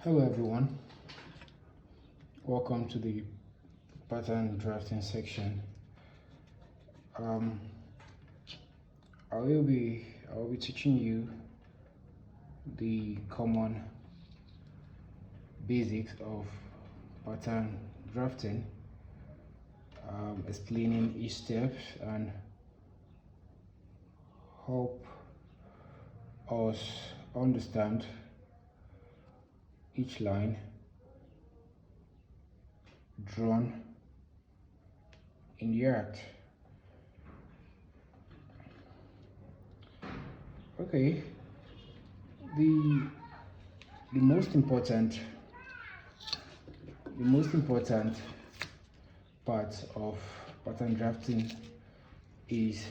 Hello everyone, welcome to the pattern drafting section. Um, I will be teaching you the common basics of pattern drafting, explaining each step and help us understand each line drawn in the art. Okay, the most important part of pattern drafting is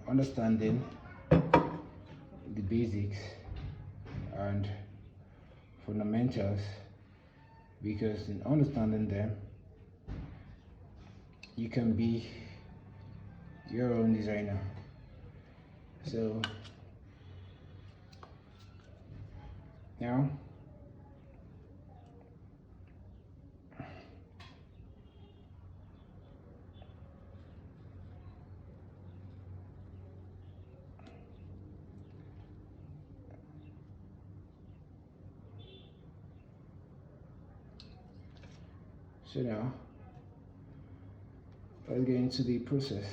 understanding the basics and fundamentals, because in understanding them you can be your own designer. So now let's get into the process.